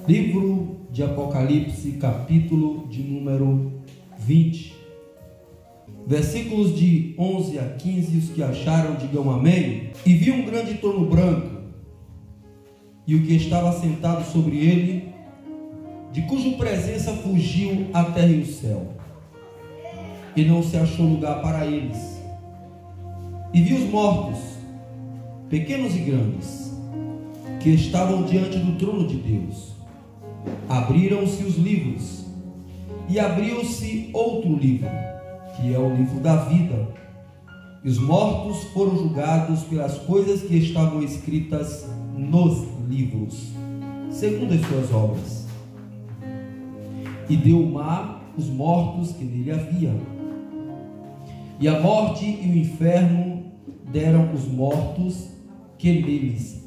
Livro de Apocalipse, capítulo de número 20, versículos de 11 a 15. Os que acharam, digam amém. E vi um grande trono branco, e o que estava sentado sobre ele, de cuja presença fugiu a terra e o céu, e não se achou lugar para eles. E vi os mortos, pequenos e grandes, que estavam diante do trono de Deus. Abriram-se os livros, e abriu-se outro livro, que é o livro da vida. E os mortos foram julgados pelas coisas que estavam escritas nos livros, segundo as suas obras. E deu o mar os mortos que nele havia. E a morte e o inferno deram os mortos que neles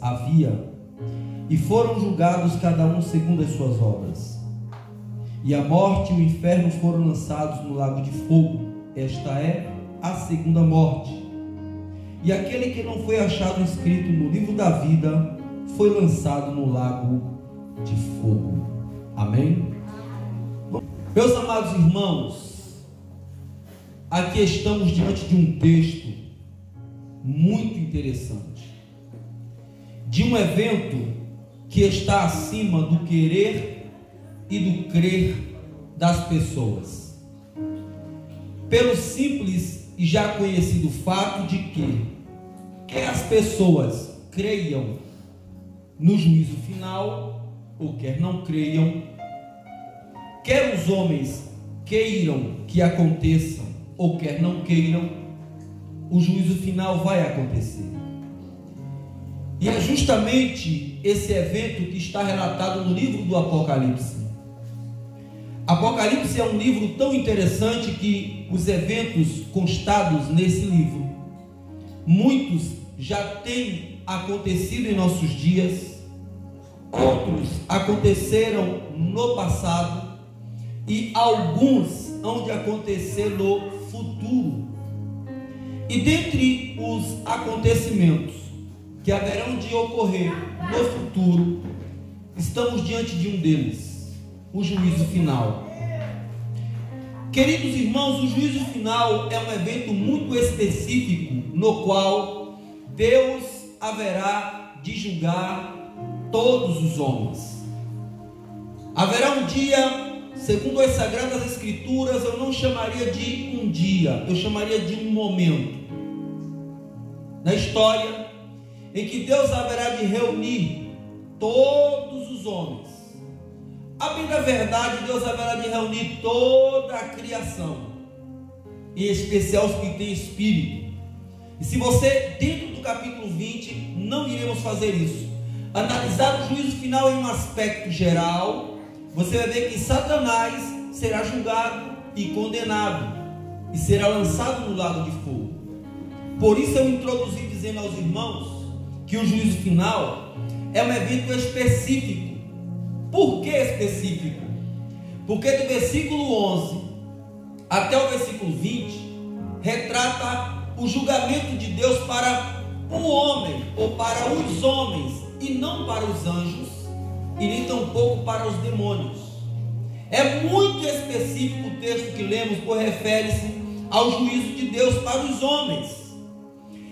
havia. E foram julgados cada um segundo as suas obras. E a morte e o inferno foram lançados no lago de fogo. Esta é a segunda morte. E aquele que não foi achado escrito no livro da vida foi lançado no lago de fogo. Amém? Meus amados irmãos, aqui estamos diante de um texto muito interessante, de um evento que está acima do querer e do crer das pessoas, pelo simples e já conhecido fato de que, quer as pessoas creiam no juízo final, ou quer não creiam, quer os homens queiram que aconteçam, ou quer não queiram, o juízo final vai acontecer. E é justamente esse evento que está relatado no livro do Apocalipse. Apocalipse é um livro tão interessante que os eventos constados nesse livro, muitos já têm acontecido em nossos dias, outros aconteceram no passado e alguns hão de acontecer no futuro. E dentre os acontecimentos que haverão de ocorrer no futuro, estamos diante de um deles, o juízo final. Queridos irmãos, o juízo final é um evento muito específico, no qual Deus haverá de julgar todos os homens. Haverá um dia, segundo as Sagradas Escrituras, eu não chamaria de um dia, eu chamaria de um momento na história, em que Deus haverá de reunir todos os homens. A bem da verdade, Deus haverá de reunir toda a criação, em especial os que têm espírito. E se você, dentro do capítulo 20, não iremos fazer isso, analisar o juízo final em um aspecto geral, você vai ver que Satanás será julgado e condenado, e será lançado no lago de fogo. Por isso eu introduzi dizendo aos irmãos que o juízo final é um evento específico. Por que específico? Porque do versículo 11 até o versículo 20 retrata o julgamento de Deus para o homem, ou para os homens, e não para os anjos, e nem tampouco para os demônios. É muito específico o texto que lemos, pois refere-se ao juízo de Deus para os homens.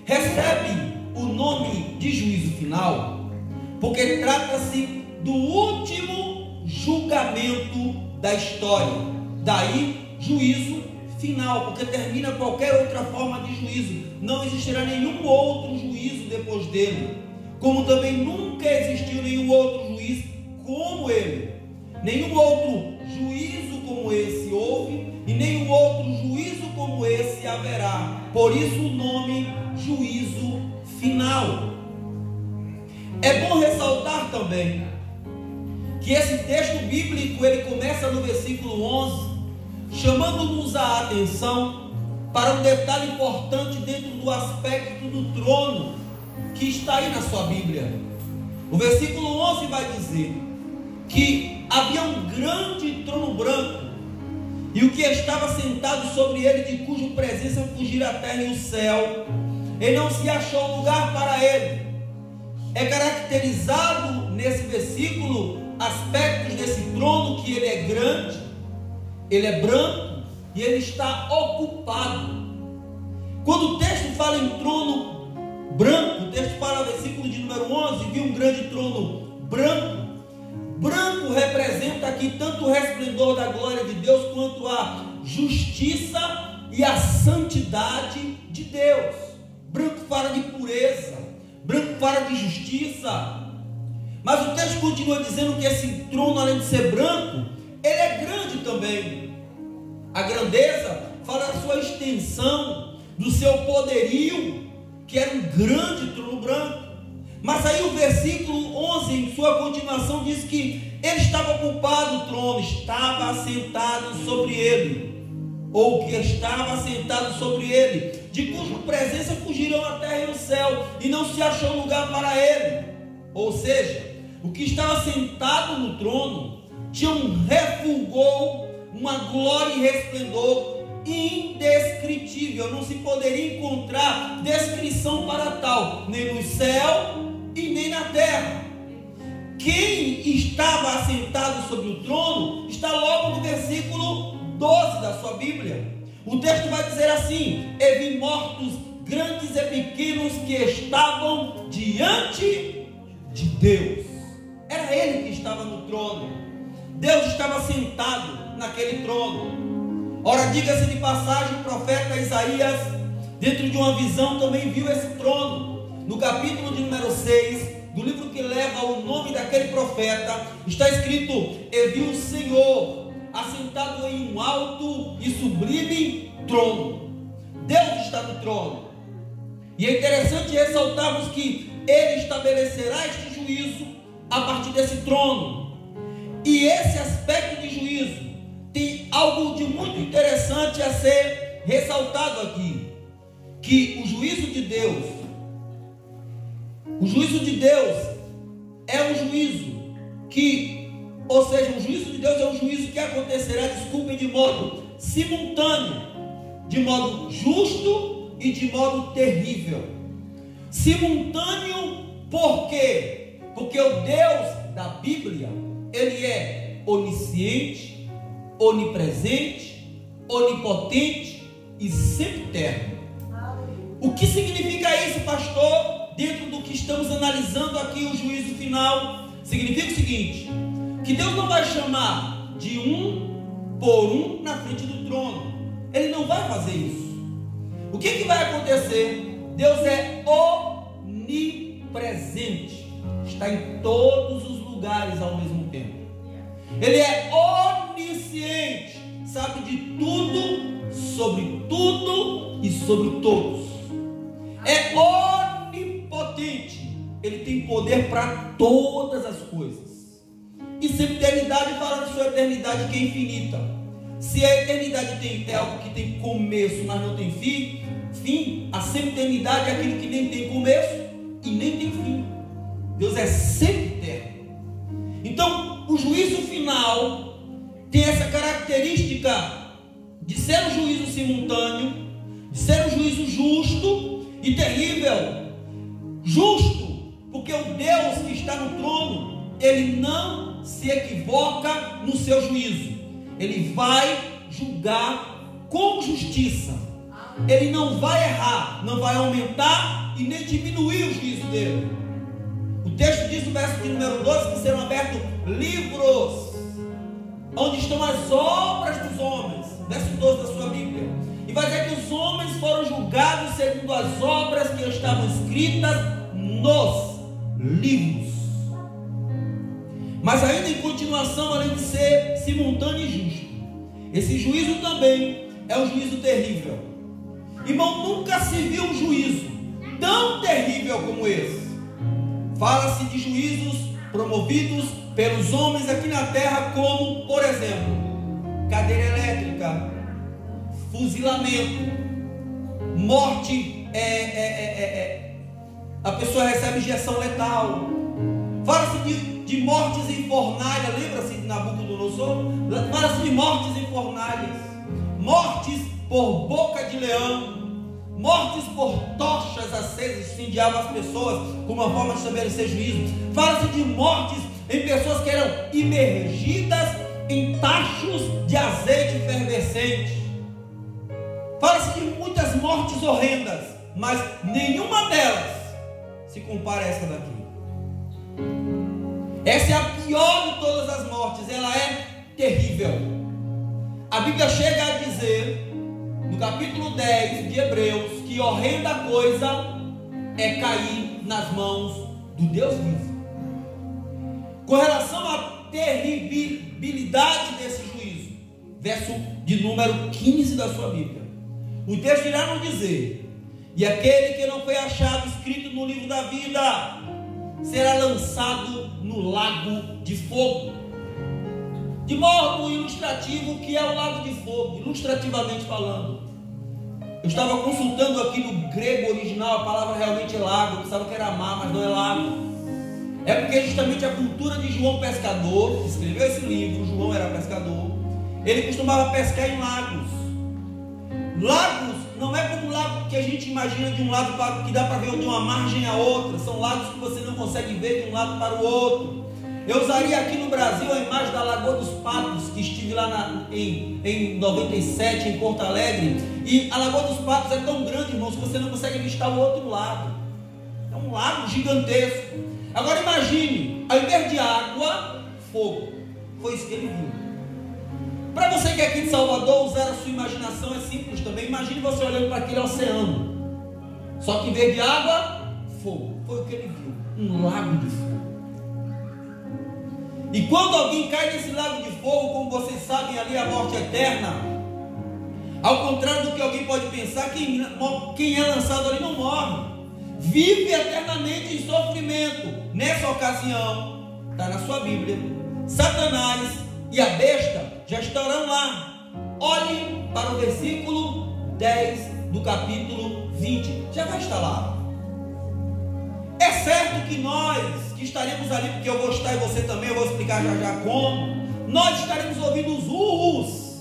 Recebe o nome de juízo final porque trata-se do último julgamento da história. Daí juízo final, porque termina qualquer outra forma de juízo. Não existirá nenhum outro juízo depois dele, como também nunca existiu nenhum outro juiz como ele. Nenhum outro juízo como esse houve, e nenhum outro juízo como esse haverá. Por isso o nome juízo final. É bom ressaltar também que esse texto bíblico, ele começa no versículo 11, chamando-nos a atenção para um detalhe importante dentro do aspecto do trono, que está aí na sua Bíblia. O versículo 11 vai dizer que havia um grande trono branco, e o que estava sentado sobre ele, de cuja presença fugiram a terra e o céu, e não se achou lugar para ele. É caracterizado nesse versículo versículo aspectos desse trono, que ele é grande, ele é branco e ele está ocupado. Quando o texto fala em trono branco, o texto fala, versículo de número 11, viu um grande trono branco. Branco representa aqui tanto o resplendor da glória de Deus, quanto a justiça e a santidade de Deus. Branco fala de pureza, branco fala de justiça. Mas o texto continua dizendo que esse trono, além de ser branco, ele é grande também. A grandeza fala da sua extensão, do seu poderio, que era um grande trono branco. Mas aí o versículo 11, em sua continuação, diz que ele estava ocupado o trono, estava assentado sobre ele, ou que estava assentado sobre ele, de cuja presença fugiram a terra e o céu, e não se achou lugar para ele. Ou seja, o que estava sentado no trono tinha um refulgor, uma glória e resplendor indescritível. Não se poderia encontrar descrição para tal, nem no céu e nem na terra. Quem estava assentado sobre o trono está logo no versículo 12 da sua Bíblia. O texto vai dizer assim: e vi mortos grandes e pequenos que estavam diante de Deus. Era ele que estava no trono. Deus estava sentado naquele trono. Ora, diga-se de passagem, o profeta Isaías, dentro de uma visão, também viu esse trono. No capítulo de número 6 do livro que leva o nome daquele profeta, está escrito: e viu o Senhor assentado em um alto e sublime trono. Deus está no trono. E é interessante ressaltarmos que ele estabelecerá este juízo a partir desse trono. E esse aspecto de juízo tem algo de muito interessante a ser ressaltado aqui, que o juízo de Deus é um juízo que, ou seja, o juízo de Deus é um juízo que acontecerá, desculpem, de modo simultâneo, de modo justo e de modo terrível. Simultâneo por quê? Porque o Deus da Bíblia, ele é onisciente, onipresente, onipotente e sempiterno. O que significa isso, pastor? Dentro do que estamos analisando aqui, o juízo final, significa o seguinte: que Deus não vai chamar de um por um na frente do trono. Ele não vai fazer isso. O que vai acontecer? Deus é onipresente, está em todos os lugares ao mesmo tempo. Ele é onisciente, sabe de tudo, sobre tudo e sobre todos. É onipotente, ele tem poder para todas as coisas. E sempiternidade fala de sua eternidade, que é infinita. Se a eternidade é algo que tem começo, mas não tem fim, a sempiternidade é aquilo que nem tem começo e nem tem fim. Deus é sempiterno. Então, o juízo final tem essa característica de ser um juízo simultâneo, de ser um juízo justo e terrível. Justo, porque o Deus que está no trono, ele não se equivoca no seu juízo. Ele vai julgar com justiça. Ele não vai errar, não vai aumentar e nem diminuir o juízo dele. O texto diz no verso de número 12 que serão abertos livros onde estão as obras dos homens. Verso 12 da sua Bíblia. E vai dizer que os homens foram julgados segundo as obras que estavam escritas nos livros. Mas ainda em continuação, além de ser simultâneo e justo, esse juízo também é um juízo terrível. Irmão, nunca se viu um juízo tão terrível como esse. Fala-se de juízos promovidos pelos homens aqui na terra, como, por exemplo, cadeira elétrica, fuzilamento, morte, a pessoa recebe injeção letal. Fala-se de mortes em fornalha, lembra-se de Nabucodonosor? Fala-se de mortes em fornalhas, mortes por boca de leão, mortes por tochas acesas, incendiavam as pessoas como uma forma de estabelecer juízo. Fala-se de mortes em pessoas que eram imergidas em tachos de azeite efervescente. Fala-se de muitas mortes horrendas, mas nenhuma delas se compara a essa daqui. Essa é a pior de todas as mortes, ela é terrível. A Bíblia chega a dizer, no capítulo 10 de Hebreus, que horrenda coisa é cair nas mãos do Deus vivo. Com relação à terribilidade desse juízo, verso de número 15 da sua Bíblia, o texto irá nos dizer: e aquele que não foi achado escrito no livro da vida será lançado no lago de fogo. De modo ilustrativo, que é o lago de fogo, ilustrativamente falando. Eu estava consultando aqui no grego original, a palavra realmente é lago. Eu pensava que era mar, mas não é lago. É porque justamente a cultura de João Pescador, que escreveu esse livro, João era pescador, ele costumava pescar em lagos. Lagos não é como o lago que a gente imagina, de um lado que dá para ver de uma margem a outra. São lagos que você não consegue ver de um lado para o outro. Eu usaria aqui no Brasil a imagem da Lagoa dos Patos, que estive lá em 97, em Porto Alegre. E a Lagoa dos Patos é tão grande, irmãos, que você não consegue avistar o outro lado. É um lago gigantesco. Agora imagine, ao invés de água, fogo. Foi isso que ele viu. Para você que é aqui de Salvador, usar a sua imaginação é simples também. Imagine você olhando para aquele oceano. Só que em vez de água, fogo. Foi o que ele viu. Um lago de fogo. E quando alguém cai nesse lago de fogo, como vocês sabem, ali é a morte eterna. Ao contrário do que alguém pode pensar, quem é lançado ali não morre. Vive eternamente em sofrimento. Nessa ocasião, está na sua Bíblia, Satanás e a besta já estarão lá. Olhe para o versículo 10 do capítulo 20. Já vai estar lá. É certo que nós que estaremos ali, porque eu vou estar e você também, eu vou explicar já já como, nós estaremos ouvindo os urros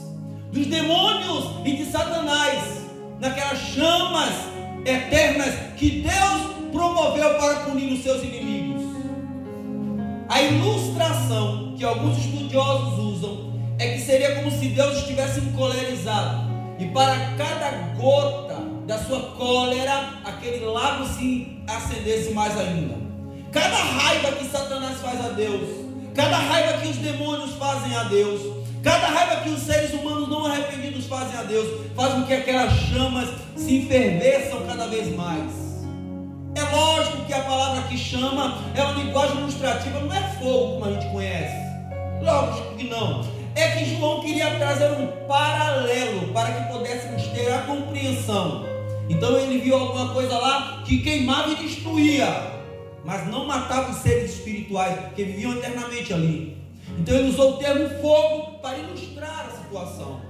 dos demônios e de Satanás, naquelas chamas eternas que Deus promoveu para punir os seus inimigos. A ilustração que alguns estudiosos usam é que seria como se Deus estivesse encolerizado, e para cada gota da sua cólera, aquele lago se acendesse mais ainda. Cada raiva que Satanás faz a Deus, cada raiva que os demônios fazem a Deus, cada raiva que os seres humanos não arrependidos fazem a Deus, faz com que aquelas chamas se enferveçam cada vez mais. É lógico que a palavra que chama é uma linguagem ilustrativa, não é fogo como a gente conhece. Lógico que não. É que João queria trazer um paralelo para que pudéssemos ter a compreensão. Então ele viu alguma coisa lá que queimava e destruía, mas não matava os seres espirituais que viviam eternamente ali. Então ele usou o termo fogo para ilustrar a situação.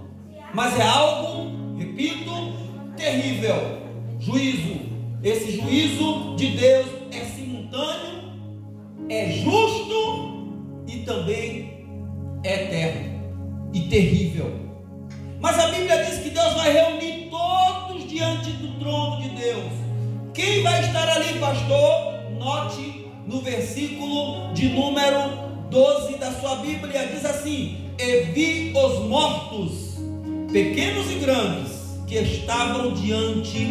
Mas é algo, repito, terrível. Juízo. Esse juízo de Deus é simultâneo, é justo e também é eterno e terrível. Mas a Bíblia diz que Deus vai reunir todos diante do trono de Deus. Quem vai estar ali, pastor? Note no versículo de número 12 da sua Bíblia, diz assim: e vi os mortos, pequenos e grandes, que estavam diante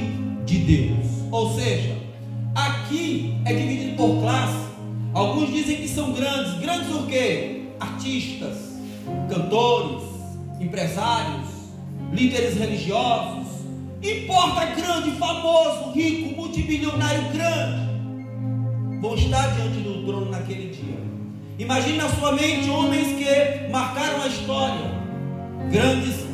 de Deus. Ou seja, aqui é dividido por classe. Alguns dizem que são grandes. Grandes o quê? Artistas, cantores, empresários, líderes religiosos. Importa, grande, famoso, rico, multimilionário, grande, vão estar diante do trono naquele dia. Imagine na sua mente homens que marcaram a história, grandes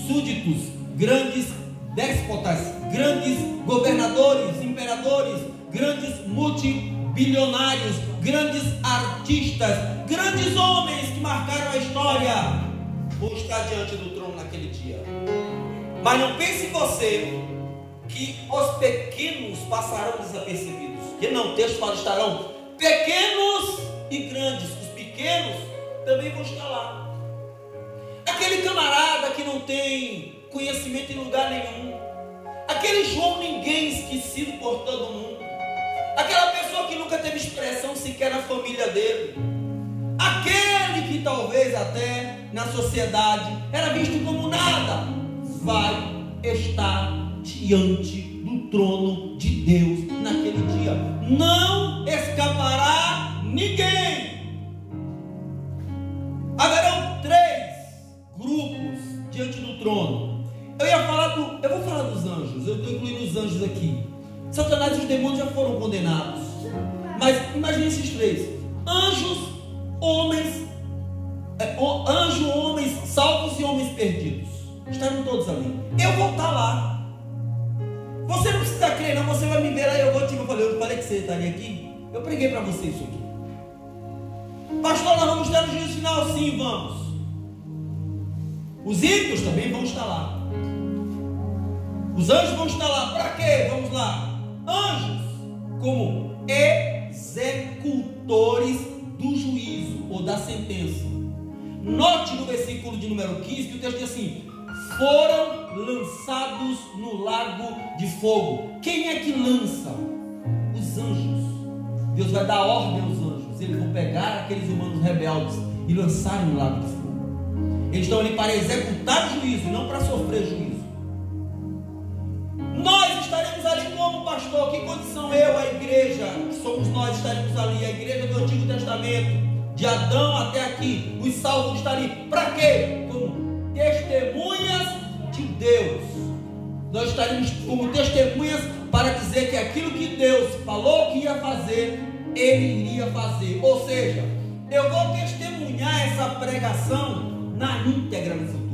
súditos, grandes déspotas, grandes governadores, imperadores, grandes multibilionários, grandes artistas, grandes homens que marcaram a história, vão estar diante do trono naquele dia. Mas não pense você que os pequenos passarão desapercebidos. Que não, o texto fala, estarão pequenos e grandes. Os pequenos também vão estar lá. Aquele camarada que não tem conhecimento em lugar nenhum, aquele João ninguém esquecido por todo mundo, aquela pessoa que nunca teve expressão sequer na família dele, que talvez até na sociedade era visto como nada, vai estar diante do trono de Deus naquele dia. Não escapará ninguém. Haverão 3 grupos diante do trono. Eu vou falar dos anjos. Eu estou incluindo os anjos aqui. Satanás e os demônios já foram condenados. Mas imagine esses 3: anjos, homens, homens salvos e homens perdidos. Estarão todos ali. Eu vou estar lá. Você não precisa crer, não. Você vai me ver aí. Eu falei que você estaria aqui. Eu preguei para você isso aqui. Pastor, nós vamos estar no juízo final? Sim, vamos. Os ímpios também vão estar lá. Os anjos vão estar lá. Para quê? Vamos lá. Anjos como executores do juízo ou da sentença. Note no versículo de número 15 que o texto diz assim: foram lançados no lago de fogo. Quem é que lança? Os anjos. Deus vai dar ordem aos anjos. Eles vão pegar aqueles humanos rebeldes e lançarem no lago de fogo. Eles estão ali para executar o juízo, não para sofrer juízo. Nós estaremos ali como, pastor? Que condição? Eu, a igreja, que somos nós, estaremos ali. A igreja do Antigo Testamento, de Adão até aqui. Os salvos estão ali. Para quê? Como testemunhas de Deus. Nós estaremos como testemunhas para dizer que aquilo que Deus falou que ia fazer, Ele iria fazer. Ou seja, eu vou testemunhar essa pregação na íntegra no futuro.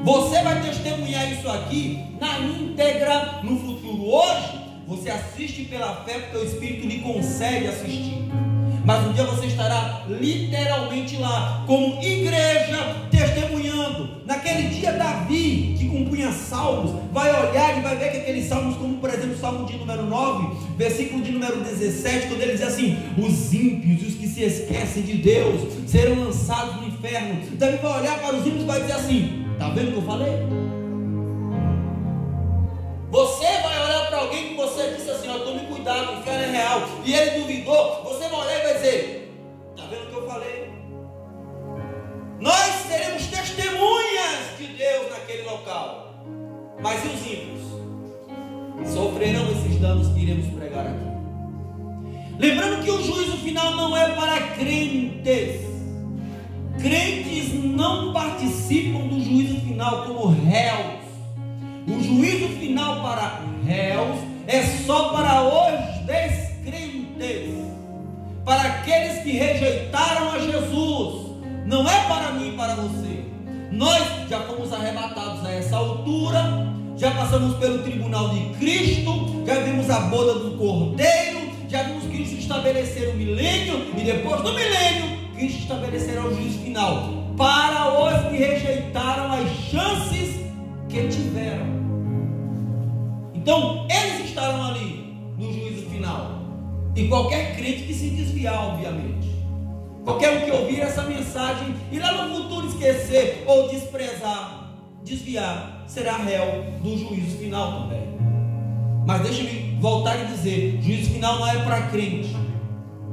Você vai testemunhar isso aqui na íntegra no futuro. Hoje, você assiste pela fé porque o Espírito lhe concede assistir. Mas um dia você estará literalmente lá, como igreja, testemunhando. Naquele dia, Davi, que compunha salmos, vai olhar e vai ver que aqueles salmos, como por exemplo o salmo de número 9, versículo de número 17, quando ele diz assim: os ímpios e os que se esquecem de Deus serão lançados no inferno. Então ele vai olhar para os ímpios e vai dizer assim: está vendo o que eu falei? Você vai olhar para alguém que você disse assim: ó, tome cuidado, o inferno é real, e ele duvidou. Você vai olhar e vai dizer: está vendo o que eu falei? Nós seremos testemunhas de Deus naquele local. Mas e os ímpios? Sofrerão esses danos que iremos pregar aqui. Lembrando que o juízo final não é para crentes. Crentes não participam do juízo final como réus. O juízo final para réus é só para os descrentes, para aqueles que rejeitaram a Jesus. Não é para mim e para você. Nós já fomos arrebatados a essa altura, já passamos pelo tribunal de Cristo, já vimos a boda do Cordeiro, já vimos Cristo estabelecer o milênio, e depois do milênio, Cristo estabelecerá o juízo final para os que rejeitaram as chances que tiveram. Então, eles estarão ali no juízo final. E qualquer crente que se desviar, obviamente, qualquer um que ouvir essa mensagem e lá no futuro esquecer ou desprezar, desviar, será réu do juízo final também. Mas deixa-me voltar e dizer: juízo final não é para crente.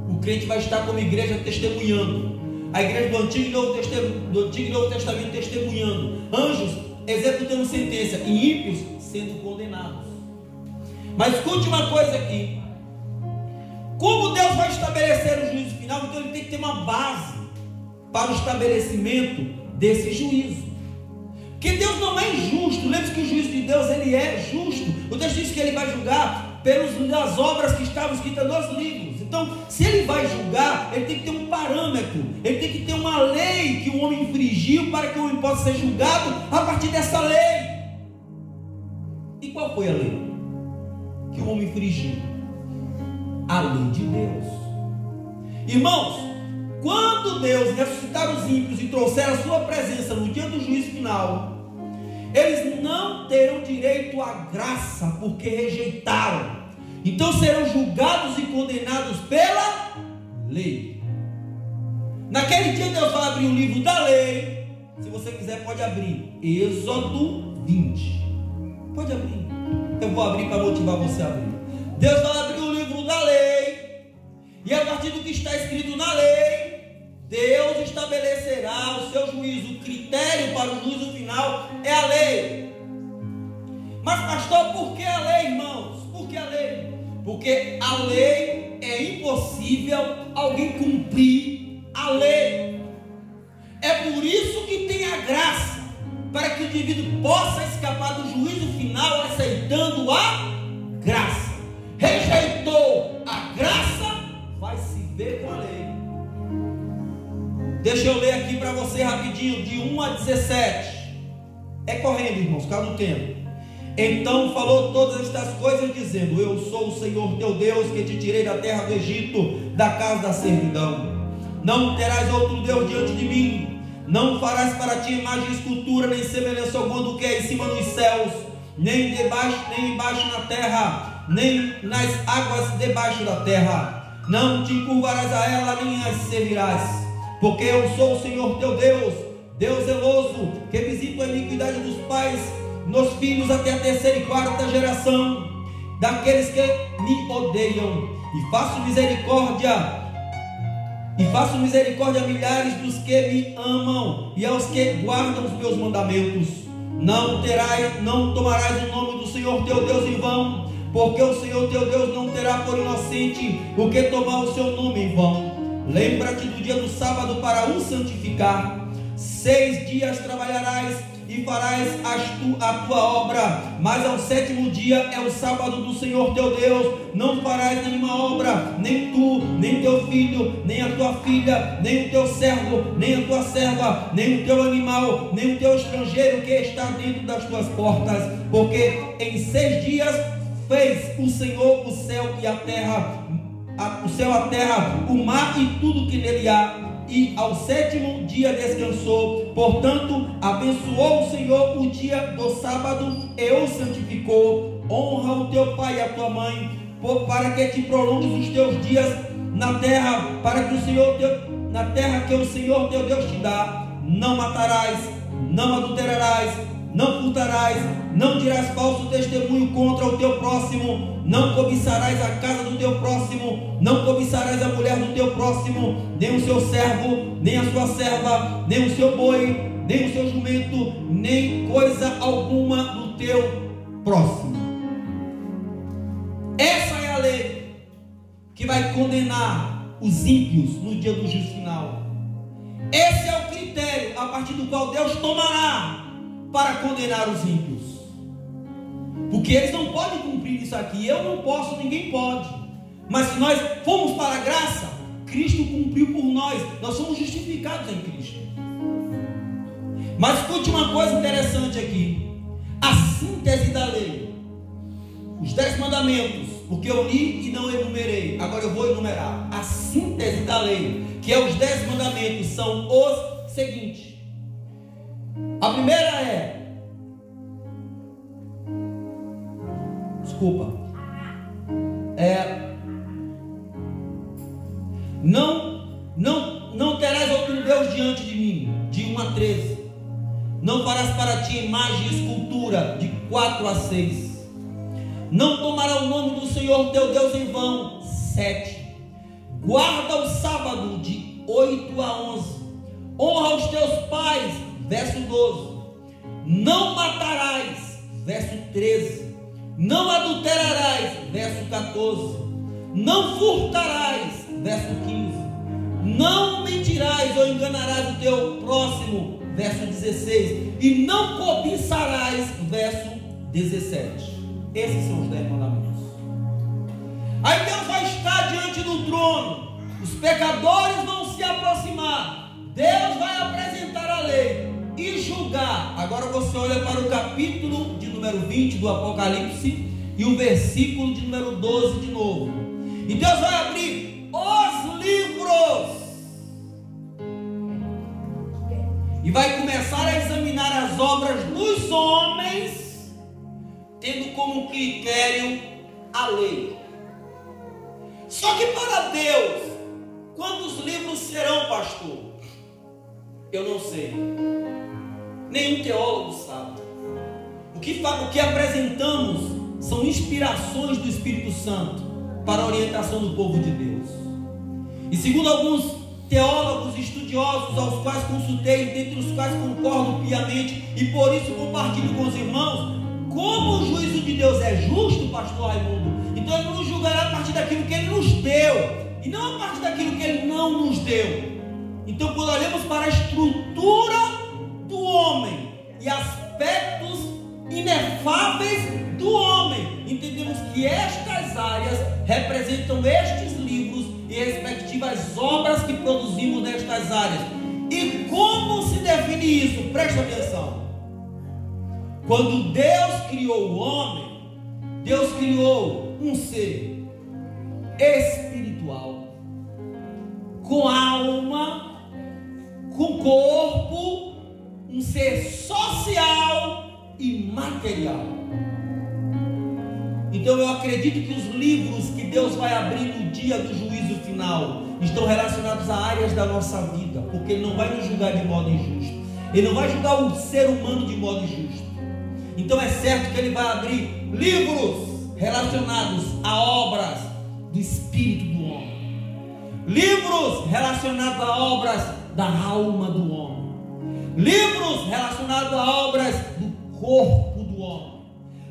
O crente vai estar como igreja testemunhando. A igreja do Antigo e Novo Testamento testemunhando. Anjos executando sentença e ímpios sendo condenados. Mas escute uma coisa aqui. Como Deus vai estabelecer o juízo final, então ele tem que ter uma base para o estabelecimento desse juízo. Porque Deus não é injusto. Lembre-se que o juízo de Deus, ele é justo. O texto diz que ele vai julgar pelas obras que estavam escritas nos livros. Então, se ele vai julgar, ele tem que ter um parâmetro, ele tem que ter uma lei que o homem infringiu para que o homem possa ser julgado a partir dessa lei. E qual foi a lei que o homem infringiu? A lei de Deus. Irmãos, quando Deus ressuscitar os ímpios e trouxer a sua presença no dia do juízo final, eles não terão direito à graça, porque rejeitaram. Então serão julgados e condenados pela lei. Naquele dia Deus vai abrir o livro da lei. Se você quiser pode abrir Êxodo 20. Pode abrir. Eu vou abrir para motivar você a abrir. Deus vai abrir o livro da lei. E a partir do que está escrito na lei, Deus estabelecerá o seu juízo. O critério para o juízo final é a lei. Mas pastor, por que a lei, irmãos? Por que a lei? Porque a lei é impossível alguém cumprir a lei. É por isso que tem a graça, para que o indivíduo possa escapar do juízo final aceitando a graça. Rejeitou a graça, vai se ver com a lei. Deixa eu ler aqui para você rapidinho, de 1 a 17. É correndo, irmãos, por causa do tempo. Então falou todas estas coisas, dizendo: eu sou o Senhor teu Deus, que te tirei da terra do Egito, da casa da servidão. Não terás outro Deus diante de mim. Não farás para ti imagem de escultura, nem semelhança alguma do que é em cima dos céus, nem embaixo na terra, nem nas águas debaixo da terra. Não te encurvarás a ela, nem as servirás, porque eu sou o Senhor teu Deus, Deus zeloso, que visita a iniquidade dos pais nos filhos até a terceira e quarta geração daqueles que me odeiam, e faço misericórdia a milhares dos que me amam e aos que guardam os meus mandamentos. Não tomarás o nome do Senhor teu Deus em vão, porque o Senhor teu Deus não terá por inocente o que tomar o seu nome em vão. Lembra-te do dia do sábado para o santificar. 6 dias trabalharás e farás a tua obra, mas ao 7º dia é o sábado do Senhor teu Deus. Não farás nenhuma obra, nem tu, nem teu filho, nem a tua filha, nem o teu servo, nem a tua serva, nem o teu animal, nem o teu estrangeiro que está dentro das tuas portas, porque em 6 dias fez o Senhor o céu e a terra, a terra, o mar e tudo que nele há, e ao 7º dia descansou. Portanto, abençoou o Senhor o dia do sábado e o santificou. Honra o teu pai e a tua mãe, para que te prolongues os teus dias na terra, para que na terra que o Senhor teu Deus te dá. Não matarás, não adulterarás, não furtarás, não dirás falso testemunho contra o teu próximo, não cobiçarás a casa do teu próximo, não cobiçarás a mulher do teu próximo, nem o seu servo, nem a sua serva, nem o seu boi, nem o seu jumento, nem coisa alguma do teu próximo. Essa é a lei que vai condenar os ímpios no dia do juízo final. Esse é o critério a partir do qual Deus tomará para condenar os ímpios, porque eles não podem cumprir isso aqui. Eu não posso, ninguém pode. Mas se nós formos para a graça, Cristo cumpriu por nós, nós somos justificados em Cristo. Mas escute uma coisa interessante aqui: a síntese da lei, os 10 mandamentos, porque eu li e não enumerei, agora eu vou enumerar. A síntese da lei, que é os 10 mandamentos, são os seguintes. A primeira não terás outro Deus diante de mim, de 1 a 13. Não farás para ti imagem e escultura, de 4 a 6. Não tomará o nome do Senhor teu Deus em vão, 7. Guarda o sábado, de 8 a 11. Honra os teus pais, verso 12. Não matarás, verso 13. Não adulterarás, verso 14. Não furtarás, verso 15. Não mentirás ou enganarás o teu próximo, verso 16. E não cobiçarás, verso 17. Esses são os 10 mandamentos. Aí Deus vai estar diante do trono, os pecadores vão se aproximar, Deus vai apresentar a lei e julgar. Agora você olha para o capítulo de número 20 do Apocalipse e o versículo de número 12 de novo. E Deus vai abrir os livros e vai começar a examinar as obras dos homens, tendo como critério a lei. Só que para Deus, quantos livros serão, pastor? Eu não sei. Nenhum teólogo sabe. O que apresentamos são inspirações do Espírito Santo para a orientação do povo de Deus. E segundo alguns teólogos e estudiosos estudiosos, aos quais consultei, dentre os quais concordo piamente, e por isso compartilho com os irmãos, como o juízo de Deus é justo, pastor Raimundo, então Ele nos julgará a partir daquilo que Ele nos deu, e não a partir daquilo que Ele não nos deu. Então, quando olhamos para a estrutura do homem e aspectos inefáveis do homem, entendemos que estas áreas representam estes livros e respectivas obras que produzimos nestas áreas. E como se define isso? Presta atenção. Quando Deus criou o homem, Deus criou um ser espiritual, com alma, com corpo, um ser social e material. Então eu acredito que os livros que Deus vai abrir no dia do juízo final estão relacionados a áreas da nossa vida, porque Ele não vai nos julgar de modo injusto, Ele não vai julgar o ser humano de modo injusto. Então é certo que Ele vai abrir livros relacionados a obras do espírito do homem, livros relacionados a obras da alma do homem, livros relacionados a obras do corpo do homem,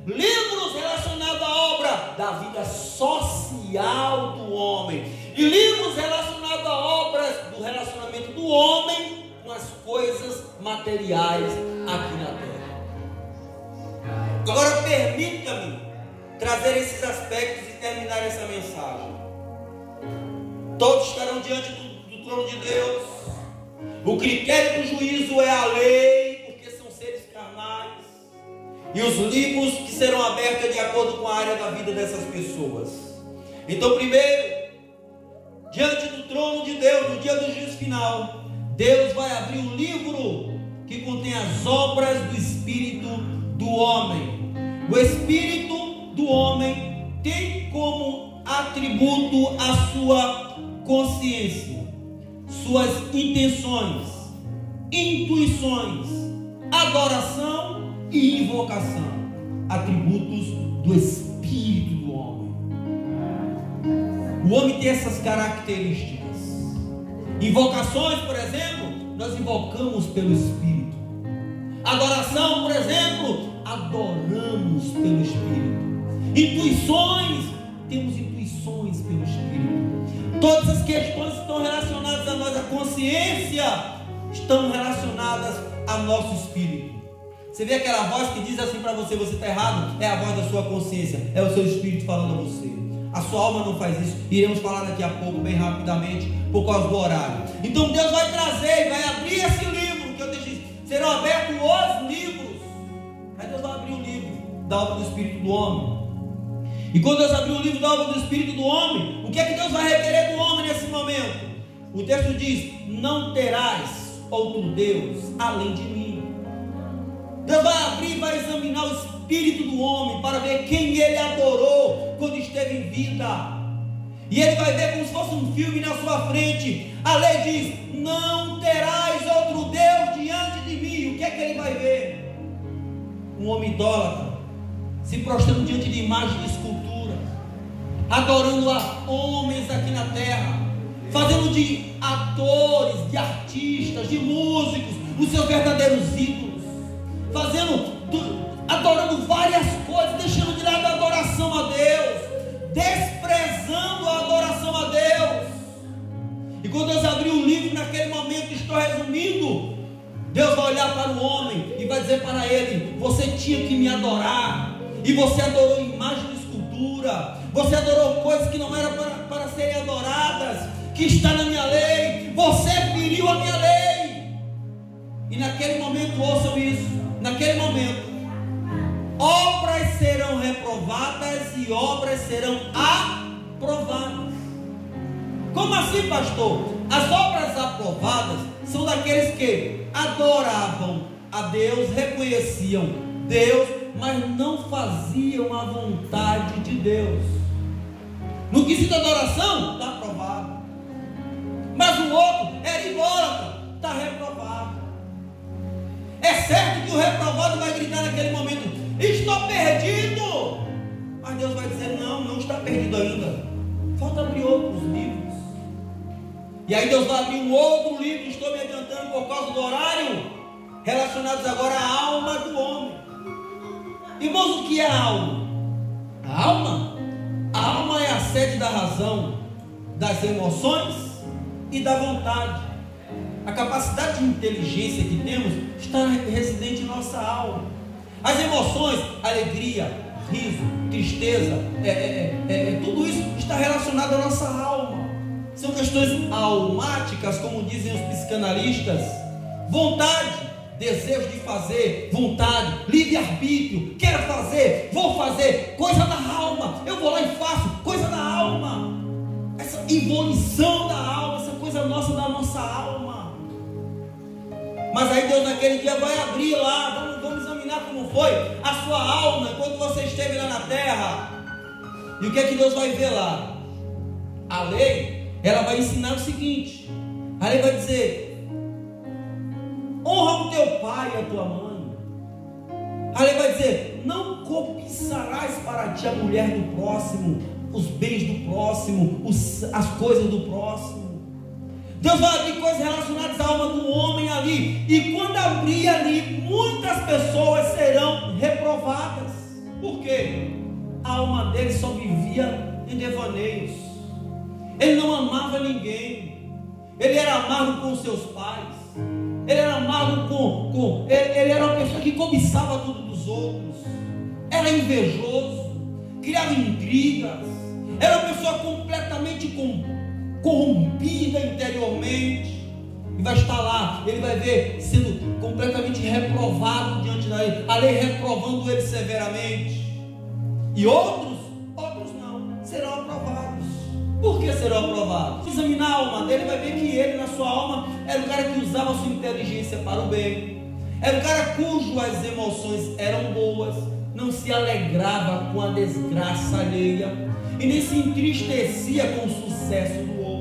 livros relacionados à obra da vida social do homem, e livros relacionados a obras do relacionamento do homem com as coisas materiais aqui na terra. Agora permita-me trazer esses aspectos e terminar essa mensagem. Todos estarão diante do trono de Deus. O critério do juízo é a lei, porque são seres carnais, e os livros que serão abertos de acordo com a área da vida dessas pessoas. Então, primeiro, diante do trono de Deus, no dia do juízo final, Deus vai abrir um livro que contém as obras do espírito do homem. O espírito do homem tem como atributo a sua consciência, suas intenções, intuições, adoração e invocação, atributos do espírito do homem. O homem tem essas características. Invocações, por exemplo, nós invocamos pelo espírito. Adoração, por exemplo, adoramos pelo espírito. Intuições, temos intuições pelo espírito. Todas as questões que estão relacionadas a nós, a consciência, estão relacionadas ao nosso espírito. Você vê aquela voz que diz assim para você: você está errado? É a voz da sua consciência, é o seu espírito falando a você. A sua alma não faz isso. Iremos falar daqui a pouco, bem rapidamente, por causa do horário. Então Deus vai trazer, vai abrir esse livro, que eu disse, serão abertos os livros. Aí Deus vai abrir o livro da obra do espírito do homem. E quando Deus abrir o livro da obra do espírito do homem, o que é que Deus vai requerer do homem nesse momento? O texto diz: não terás outro Deus além de mim. Deus vai abrir e vai examinar o espírito do homem para ver quem ele adorou quando esteve em vida. E ele vai ver como se fosse um filme na sua frente. A lei diz: não terás outro Deus diante de mim. O que é que ele vai ver? Um homem idólatra, se prostrando diante de imagens de escultura, adorando a homens aqui na terra, fazendo de atores, de artistas, de músicos os seus verdadeiros ídolos, adorando várias coisas, deixando de lado a adoração a Deus, desprezando a adoração a Deus. E quando Deus abriu o livro, naquele momento, estou resumindo, Deus vai olhar para o homem e vai dizer para ele: você tinha que me adorar, e você adorou imagem de escultura, você adorou coisas que não eram para serem adoradas, que está na minha lei, você feriu a minha lei. E naquele momento, ouçam isso, naquele momento, obras serão reprovadas e obras serão aprovadas. Como assim, pastor? As obras aprovadas são daqueles que adoravam a Deus, reconheciam Deus, mas não faziam a vontade de Deus. No quesito da adoração, está aprovado. Mas o outro era idólatra, está reprovado. É certo que o reprovado vai gritar naquele momento: estou perdido. Mas Deus vai dizer: não está perdido ainda. Falta abrir outros livros. E aí Deus vai abrir um outro livro. Estou me por causa do horário, relacionados agora à alma do homem. Irmãos, o que é a alma? A alma é a sede da razão, das emoções e da vontade. A capacidade de inteligência que temos está residente em nossa alma. As emoções, alegria, riso, tristeza, tudo isso está relacionado à nossa alma. São questões almáticas, como dizem os psicanalistas. Vontade, desejo de fazer, vontade, livre-arbítrio, quero fazer, vou fazer, coisa da alma, eu vou lá e faço, coisa da alma. Essa evolução da alma, essa coisa nossa da nossa alma. Mas aí Deus naquele dia vai abrir lá, vamos examinar como foi a sua alma enquanto você esteve lá na terra. E o que é que Deus vai ver lá? A lei, ela vai ensinar o seguinte: a lei vai dizer: honra o teu pai e a tua mãe. A lei vai dizer: não cobiçarás para ti a mulher do próximo, os bens do próximo, as coisas do próximo. Deus vai abrir coisas relacionadas à alma do homem ali. E quando abrir ali, muitas pessoas serão reprovadas. Por quê? A alma dele só vivia em devaneios. Ele não amava ninguém. Ele era amargo com seus pais. Ele era amargo ele era uma pessoa que cobiçava tudo dos outros. Era invejoso. Criava intrigas. Era uma pessoa completamente corrompida interiormente. E vai estar lá, ele vai ver sendo completamente reprovado diante da lei, a lei reprovando ele severamente. E outros não, serão aprovados. Por que serão aprovados? Se examinar a alma dele, vai ver que ele, na sua alma, era o cara que usava a sua inteligência para o bem, era o cara cujas emoções eram boas, não se alegrava com a desgraça alheia e nem se entristecia com o sucesso do outro.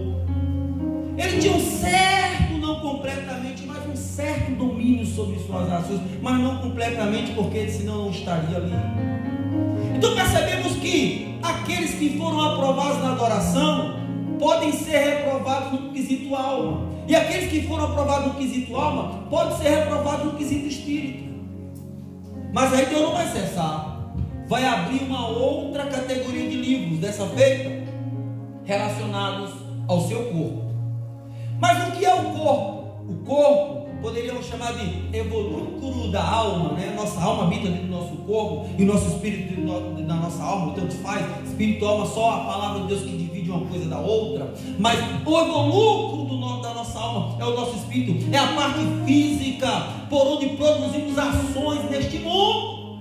Ele tinha um certo, não completamente, mas um certo domínio sobre suas ações, mas não completamente, porque senão não estaria ali. Então percebemos que aqueles que foram aprovados na adoração podem ser reprovados no quesito alma, e aqueles que foram aprovados no quesito alma podem ser reprovados no quesito espírito. Mas aí Deus não vai cessar, vai abrir uma outra categoria de livros, dessa feita relacionados ao seu corpo. Mas o que é o corpo? O corpo poderíamos chamar de evolúcro da alma, né? Nossa alma habita dentro do nosso corpo e o nosso espírito na nossa alma, tanto faz, espírito e alma, só a palavra de Deus que divide uma coisa da outra. Mas o evolúcro da nossa alma é o nosso espírito, é a parte física por onde produzimos ações neste mundo.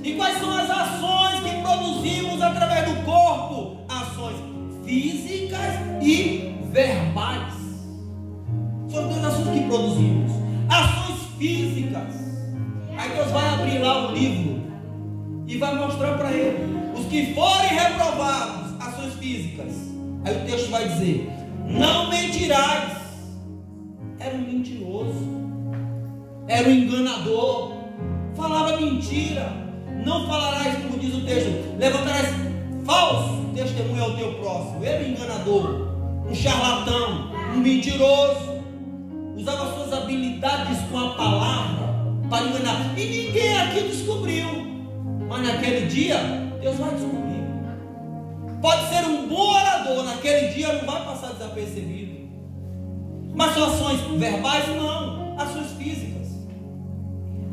E quais são as ações que produzimos através do corpo? Ações físicas e verbais. São duas ações que produzimos. Ações físicas. Aí Deus vai abrir lá o livro e vai mostrar para ele os que forem reprovados, ações físicas. Aí o texto vai dizer: não mentirás. Era um mentiroso, era um enganador, falava mentira. Não falarás, como diz o texto, levantarás falso testemunho ao teu próximo. Era um enganador, um charlatão, um mentiroso. Usava suas habilidades com a palavra para enganar. E ninguém aqui descobriu. Mas naquele dia, Deus vai descobrir. Pode ser um bom orador, naquele dia não vai passar desapercebido. Mas são ações verbais? Não. Ações físicas.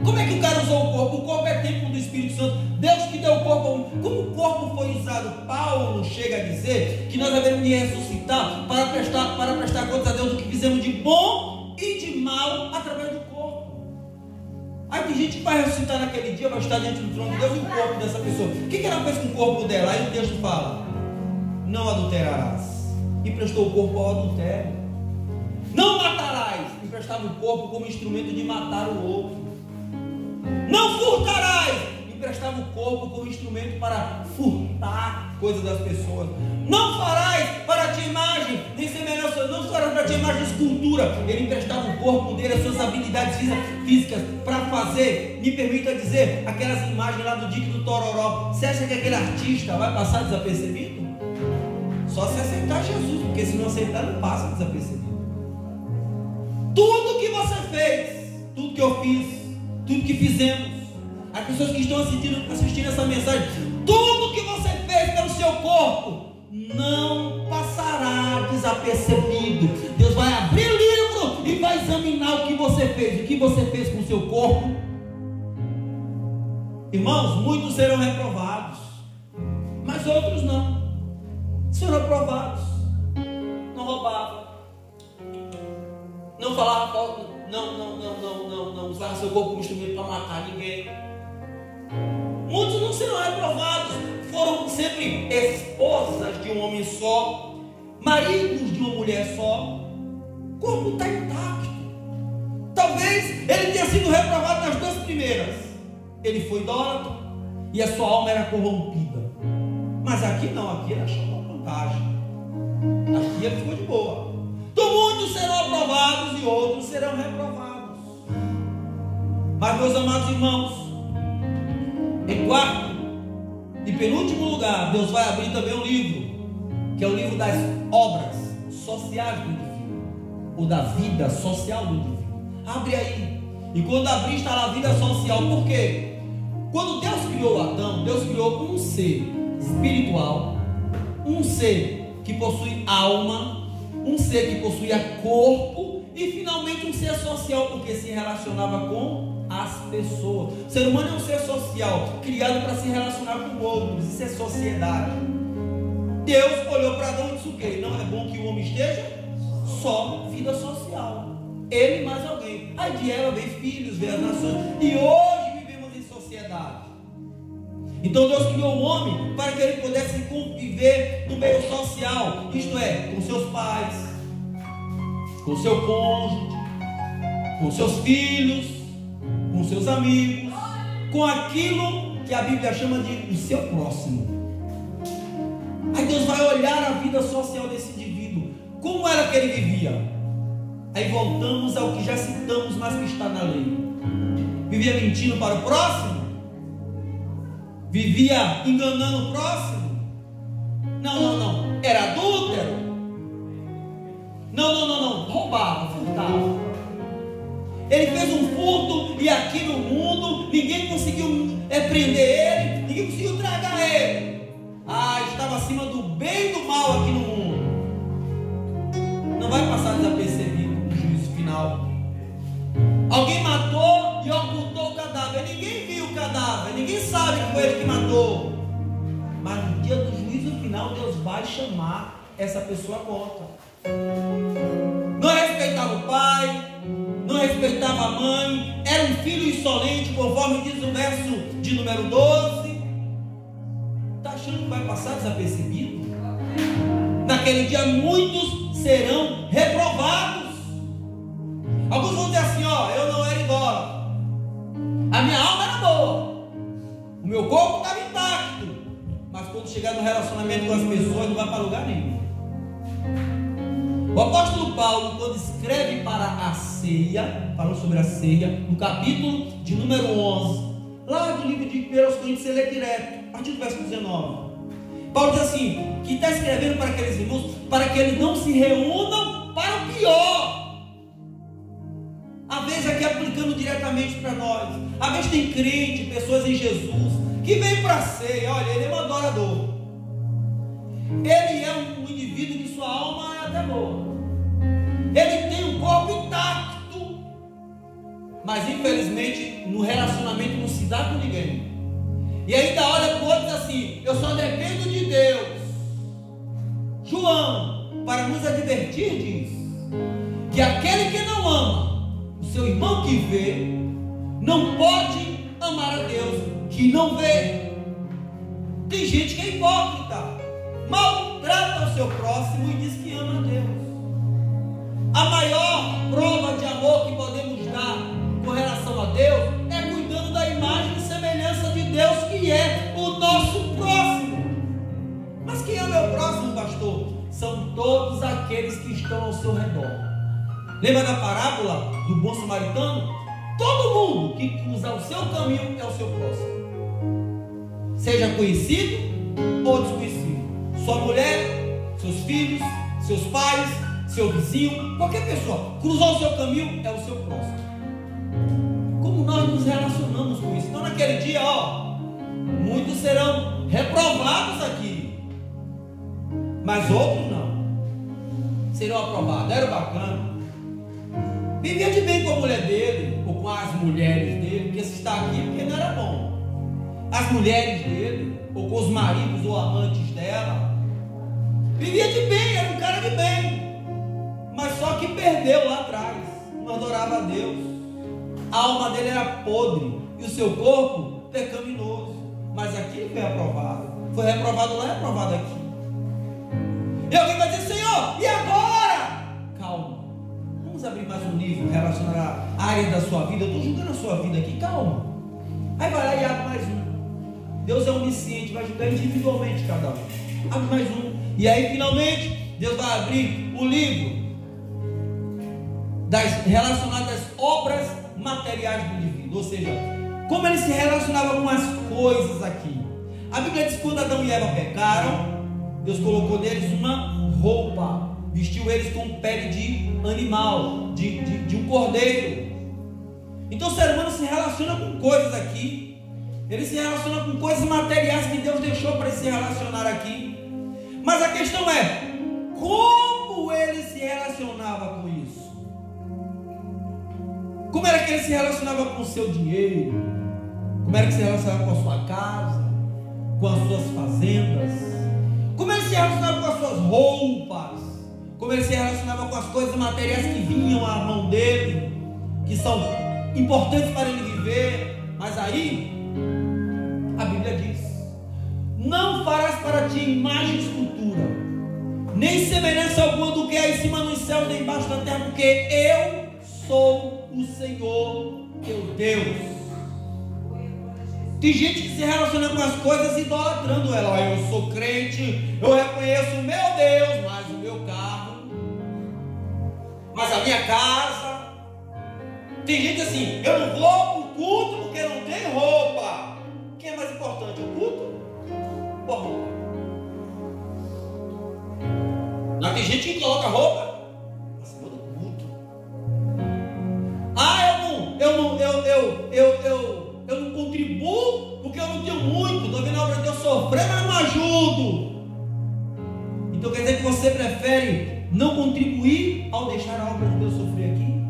Como é que o cara usou o corpo? O corpo é templo do Espírito Santo. Deus que deu o corpo. Como o corpo foi usado? Paulo chega a dizer que nós devemos ressuscitar para prestar contas a Deus do que fizemos de bom e de mal através do corpo. Aí tem gente que vai ressuscitar naquele dia, vai estar diante do trono de Deus e o corpo dessa pessoa. O que ela fez com o corpo dela? Aí o texto fala: não adulterarás. E prestou o corpo ao adultério. Não matarás. E prestava o corpo como instrumento de matar o outro. Não furtarás. E prestava o corpo como instrumento para furtar coisas das pessoas. Não farás para ti imagem, nem semelhança, não farás para ti imagem de escultura. Ele emprestava o corpo dele, as suas habilidades físicas para fazer, me permita dizer, aquelas imagens lá do Dique do Tororó. Você acha que aquele artista vai passar desapercebido? Só se aceitar Jesus, porque se não aceitar não passa desapercebido. Tudo que fez, tudo que eu fiz, tudo que fizemos, as pessoas que estão assistindo essa mensagem, tudo que você fez pelo seu corpo não passará desapercebido. Deus vai abrir o livro e vai examinar o que você fez com o seu corpo. Irmãos, muitos serão reprovados, mas outros não. Serão reprovados. Não roubava, não falava, não usava seu corpo como instrumento para matar ninguém. Muitos não serão reprovados, foram sempre esposas de um homem só, maridos de uma mulher só. O corpo está intacto. Talvez ele tenha sido reprovado nas duas primeiras. Ele foi idólatra e a sua alma era corrompida. Mas aqui não, aqui ele achou uma vantagem. Aqui ele ficou de boa. Então muitos serão aprovados e outros serão reprovados. Mas, meus amados irmãos, em quarto e penúltimo lugar, Deus vai abrir também um livro, que é o livro das obras sociais do indivíduo, ou da vida social do indivíduo. Abre aí. E quando abrir está lá a vida social. Por quê? Quando Deus criou Adão, Deus criou um ser espiritual, um ser que possui alma, um ser que possuía corpo e finalmente um ser social, porque se relacionava com as pessoas. O ser humano é um ser social, criado para se relacionar com outros. Isso é sociedade. Deus olhou para Adão e disse o quê? Não é bom que o homem esteja só, vida social. Ele mais alguém. Aí de Eva veio filhos, veio as nações. E hoje vivemos em sociedade. Então Deus criou o homem para que ele pudesse conviver no meio social. Isto é, com seus pais, com seu cônjuge, com seus filhos, com seus amigos, com aquilo que a Bíblia chama de o seu próximo. Aí Deus vai olhar a vida social desse indivíduo. Como era que ele vivia? Aí voltamos ao que já citamos, mas que está na lei. Vivia mentindo para o próximo? Vivia enganando o próximo? Não. Era adúltero? Não. Roubava, furtava. Ele fez um furto e aqui no mundo ninguém conseguiu prender ele, ninguém conseguiu tragar ele. Estava acima do bem e do mal aqui no mundo. Não vai passar desapercebido no juízo final. Alguém matou e ocultou o cadáver. Ninguém viu o cadáver, ninguém sabe que foi ele que matou. Mas no dia do juízo final, Deus vai chamar essa pessoa morta. Não respeitava o pai, não respeitava a mãe, era um filho insolente, conforme diz o verso de número 12. Está achando que vai passar desapercebido? Naquele dia muitos serão reprovados. Alguns vão dizer assim: eu não era idólatra, a minha alma era boa, o meu corpo estava intacto, mas quando chegar no relacionamento com as pessoas não vai para lugar nenhum. O apóstolo Paulo, quando escreve para a ceia, falando sobre a ceia, no capítulo de número 11, lá do livro de 1 Coríntios, você lê direto, a partir do verso 19, Paulo diz assim, que está escrevendo para aqueles irmãos, para que eles não se reúnam para o pior. Às vezes aqui aplicando diretamente para nós, às vezes tem crente, pessoas em Jesus, que vem para a ceia, olha, ele é um adorador, ele é um indivíduo que sua alma é até boa, ele tem um corpo intacto, mas infelizmente no relacionamento não se dá com ninguém, e ainda olha para o outro e diz assim: eu só dependo de Deus. João, para nos advertir, diz que aquele que não ama o seu irmão que vê, não pode amar a Deus que não vê. Tem gente que é hipócrita, maltrata o seu próximo e diz que ama a Deus. A maior prova de amor que podemos dar com relação a Deus é cuidando da imagem e semelhança de Deus, que é o nosso próximo. Mas quem é o meu próximo, pastor? São todos aqueles que estão ao seu redor. Lembra da parábola do bom samaritano? Todo mundo que cruza o seu caminho é o seu próximo, seja conhecido ou desconhecido. Sua mulher, seus filhos, seus pais, seu vizinho, qualquer pessoa. Cruzou o seu caminho, é o seu próximo. Como nós nos relacionamos com isso? Então naquele dia, muitos serão reprovados aqui, mas outros não. Serão aprovados. Era bacana. Vivia de bem com a mulher dele, ou com as mulheres dele, porque se está aqui, porque não era bom. As mulheres dele, ou com os maridos ou amantes dela. Vivia de bem, era um cara de bem. Mas só que perdeu lá atrás. Não adorava a Deus. A alma dele era podre. E o seu corpo pecaminoso. Mas aqui ele foi aprovado. Foi reprovado lá e aprovado aqui. E alguém vai dizer: Senhor, e agora? Calma. Vamos abrir mais um livro relacionado à área da sua vida. Eu estou julgando a sua vida aqui. Calma. Aí vai lá e abre mais um. Deus é onisciente, vai julgar individualmente cada um. Abre mais um. E aí finalmente Deus vai abrir o livro relacionado às obras materiais do indivíduo. Ou seja, como ele se relacionava com as coisas aqui. A Bíblia diz que quando Adão e Eva pecaram, Deus colocou neles uma roupa, vestiu eles com pele de animal, de um cordeiro. Então o ser humano se relaciona com coisas aqui. Ele se relaciona com coisas materiais que Deus deixou para ele se relacionar aqui. Mas a questão é, como ele se relacionava com isso? Como era que ele se relacionava com o seu dinheiro? Como era que se relacionava com a sua casa? Com as suas fazendas? Como ele se relacionava com as suas roupas? Como ele se relacionava com as coisas materiais que vinham à mão dele, que são importantes para ele viver? Mas aí a Bíblia diz: não farás para ti imagem e escultura, nem semelhança alguma do que há em cima nos céus, nem embaixo da terra, porque eu sou o Senhor teu Deus. Tem gente que se relaciona com as coisas idolatrando ela. Eu sou crente, eu reconheço o meu Deus, mas o meu carro, mas a minha casa. Tem gente assim: eu não vou para o culto porque não tem roupa. O que é mais importante, o culto ou a roupa? Não, tem gente que coloca roupa acima do culto. Eu não contribuo porque eu não tenho muito. Estou vendo a obra de Deus sofrer, mas não ajudo. Então quer dizer que você prefere não contribuir ao deixar a obra de Deus sofrer aqui?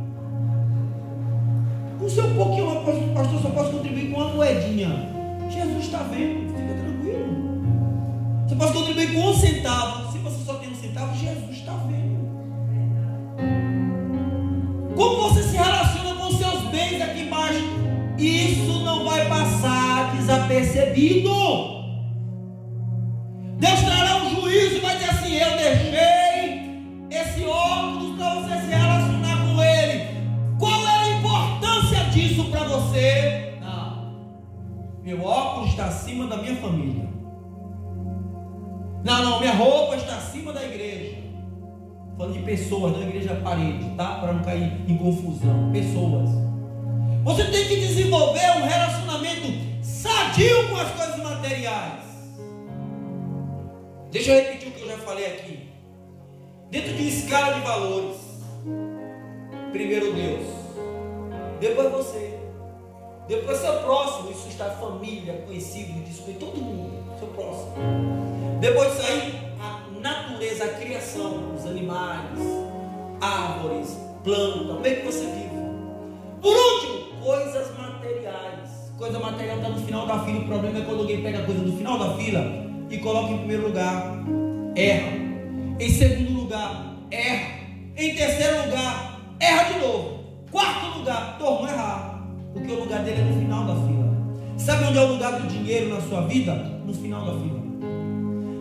Com o seu pouquinho, pastor, só posso contribuir com uma moedinha. Jesus está vendo, fica tranquilo. Você pode contribuir com 1 centavo. Se você só tem 1 centavo, Jesus está vendo. Como você se relaciona com os seus bens aqui embaixo? Isso não vai passar desapercebido. Deus trará um juízo e vai dizer assim: eu deixei esse óculos para você se relacionar com ele. Qual é a importância disso para você? Não, meu óculos está acima da minha família. Não, minha roupa está acima da igreja. Falando de pessoas, não igreja parede, tá? Para não cair em confusão. Pessoas. Você tem que desenvolver um relacionamento sadio com as coisas materiais. Deixa eu repetir o que eu já falei aqui. Dentro de uma escala de valores, primeiro Deus, depois você, depois seu próximo. Isso está família, conhecido, desconhecido, todo mundo, seu próximo. Depois disso aí, a natureza, a criação, os animais, árvores, plantas, o meio que você vive. Por último, coisas materiais. Coisa material está no final da fila. O problema é quando alguém pega a coisa do final da fila e coloca em primeiro lugar, erra. Em segundo lugar, erra. Em terceiro lugar, erra de novo. Quarto lugar, tornou a errar, porque o lugar dele é no final da fila. Sabe onde é o lugar do dinheiro na sua vida? No final da fila.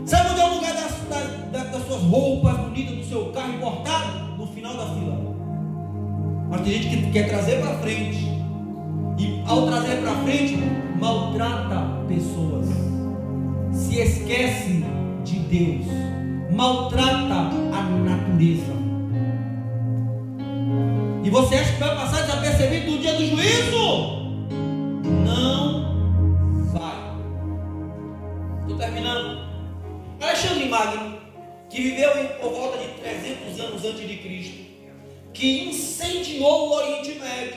Sabe onde é o lugar das suas roupas bonitas, do seu carro importado? No final da fila. Mas tem gente que quer trazer para frente, e ao trazer para frente, maltrata pessoas, se esquece de Deus, maltrata a natureza. E você acha que vai passar desapercebido no dia do juízo? Não vai. Estou terminando. Alexandre Magno, que que viveu por volta de 300 anos antes de Cristo, que incendiou o Oriente Médio,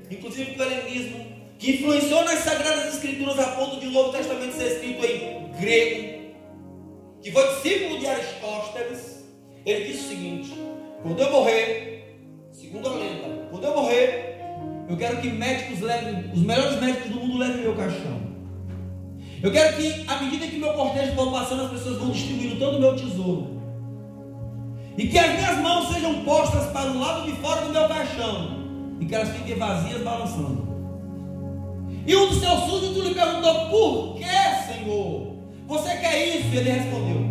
inclusive o helenismo, que influenciou nas Sagradas Escrituras a ponto de o Novo Testamento ser escrito em grego, que foi discípulo de Aristóteles. Ele disse o seguinte: quando eu morrer, segundo a lenda, quando eu morrer, eu quero que médicos levem, os melhores médicos do mundo levem meu caixão. Eu quero que, à medida que meu cortejo for passando, as pessoas vão distribuindo todo o meu tesouro, e que as minhas mãos sejam postas para o lado de fora do meu caixão, e que elas fiquem vazias, balançando. E um dos seus súditos lhe perguntou: por que, Senhor? Você quer isso? E ele respondeu: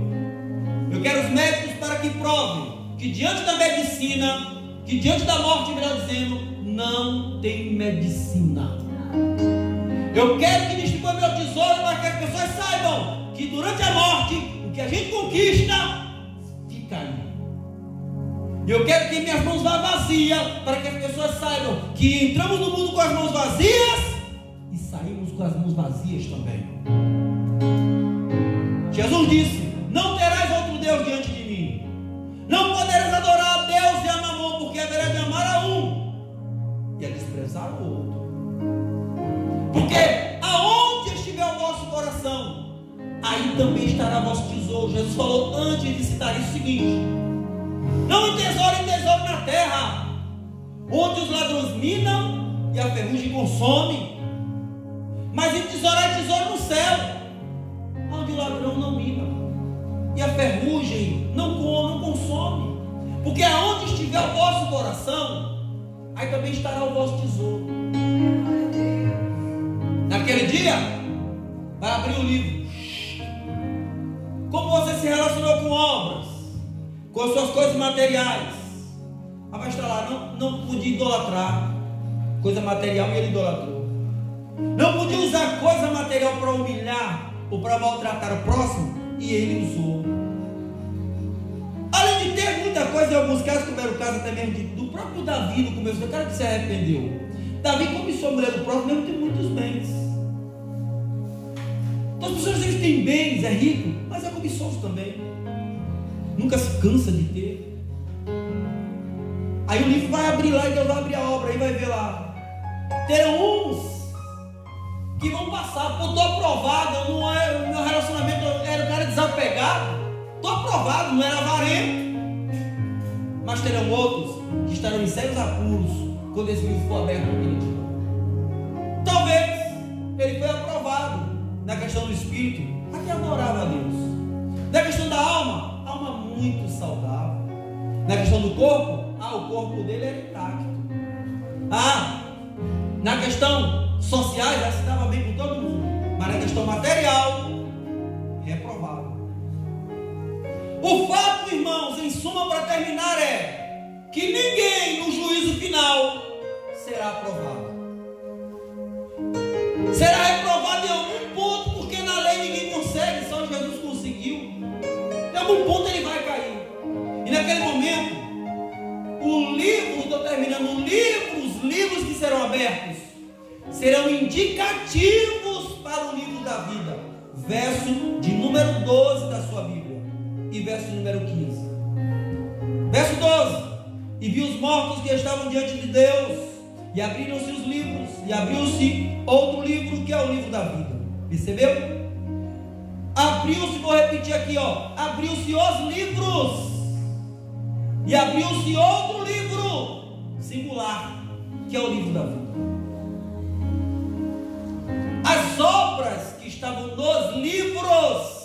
eu quero os médicos para que provem que diante da medicina, que diante da morte, melhor dizendo, não tem medicina. Eu quero que distribua meu tesouro para que as pessoas saibam que durante a morte, o que a gente conquista, fica aí. E eu quero que minhas mãos vá vazias, para que as pessoas saibam que entramos no mundo com as mãos vazias e saímos com as mãos vazias também. Jesus disse: não terás outro Deus diante de mim. Não poderás adorar a Deus e a Mamon, porque haverá de amar a um e a desprezar o outro. Porque aonde estiver o vosso coração, aí também estará vosso tesouro. Jesus falou antes de citar isso o seguinte: não entesourem tesouro na terra, onde os ladrões minam e a ferrugem consome, mas entesourai tesouro no céu, onde o ladrão não mina e a ferrugem não consome. Porque aonde estiver o vosso coração, aí também estará o vosso tesouro. Naquele dia, vai abrir o livro. Como você se relacionou com obras, com as suas coisas materiais? Vai estar lá: não podia idolatrar coisa material, e ele idolatrou. Não podia usar coisa material para humilhar ou para maltratar o próximo, e ele usou. Além de ter muita coisa, em alguns casos, como era o caso até mesmo do próprio Davi no começo, o cara que se arrependeu. Davi cobiçou a mulher do próximo, mesmo tem muitos bens. Então as pessoas dizem que tem bens, é rico, mas é cobiçoso também. Nunca se cansa de ter. Aí o livro vai abrir lá e Deus vai abrir a obra, aí vai ver lá. Terão uns que vão passar: pô, estou aprovado, não é, o meu relacionamento era um cara desapegado, estou aprovado, não era avarento. Mas terão outros que estarão em sérios apuros quando esse livro for aberto naquele dia. Talvez ele foi aprovado na questão do espírito, aquele adorava a Deus. Na questão da alma, alma muito saudável. Na questão do corpo, o corpo dele era intacto. Na questão sociais, já se dava bem com todo mundo, mas na questão material, reprovado. O fato, irmãos, em suma, para terminar, é que ninguém no juízo final será aprovado. Será reprovado em algum ponto, porque na lei ninguém consegue, só Jesus conseguiu. Em algum ponto ele vai cair. E naquele momento, o livro, estou terminando, os livros que serão abertos serão indicativos para o livro da vida. Verso de número 12 da sua Bíblia e verso número 15. Verso 12: e vi os mortos que estavam diante de Deus, e abriram-se os livros, e abriu-se outro livro, que é o livro da vida. Percebeu? Abriu-se, vou repetir aqui, abriu-se os livros, e abriu-se outro livro, singular, que é o livro da vida. As obras que estavam nos livros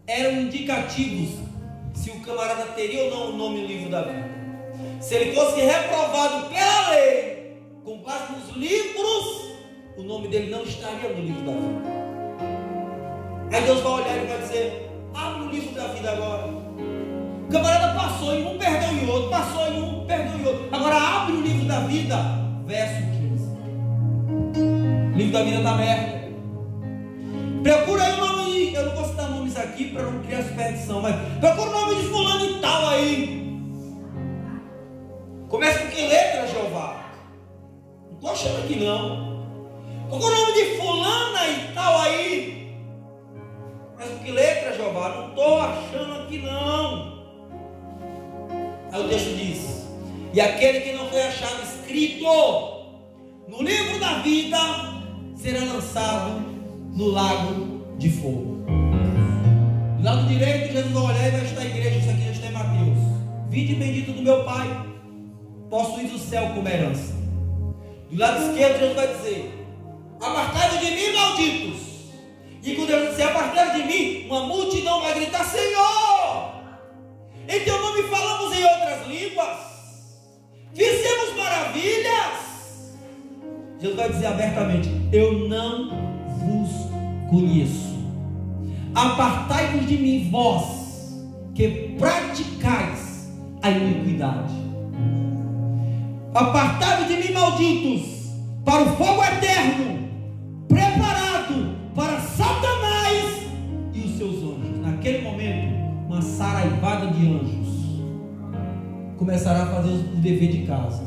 eram indicativos se o camarada teria ou não o nome no livro da vida. Se ele fosse reprovado pela lei, com base nos livros, o nome dele não estaria no livro da vida. Aí Deus vai olhar e vai dizer: abre o livro da vida agora. O camarada passou em um, perdeu em outro, passou em um, perdeu em outro. Agora abre o livro da vida, verso 15. O livro da vida está aberto. Procura aí o nome, eu não vou citar nomes aqui para não criar superstição, mas procura o nome de fulano e tal aí. Começa com que letra, Jeová? Não estou achando aqui não. Procura o nome de fulana e tal aí. Mas o que letra, Jeová? Não estou achando aqui não. Aí o texto diz: e aquele que não foi achado escrito no livro da vida será lançado no lago de fogo. Do lado direito, Jesus vai olhar e vai estar a igreja. Isso aqui já está em Mateus. Vinde bendito do meu Pai, possuís o céu como herança. Do lado esquerdo, Jesus vai dizer: apartai-vos de mim, malditos. E quando Deus disser: apartai-vos de mim, uma multidão vai gritar: Senhor, em teu nome falamos em outras línguas, fizemos maravilhas. Jesus vai dizer abertamente: eu não vos conheço. Apartai-vos de mim, vós que praticais a iniquidade. Apartai-vos de mim, malditos, para o fogo eterno, preparado para Satanás e os seus anjos. Naquele momento, uma saraivada de anjos começará a fazer o dever de casa,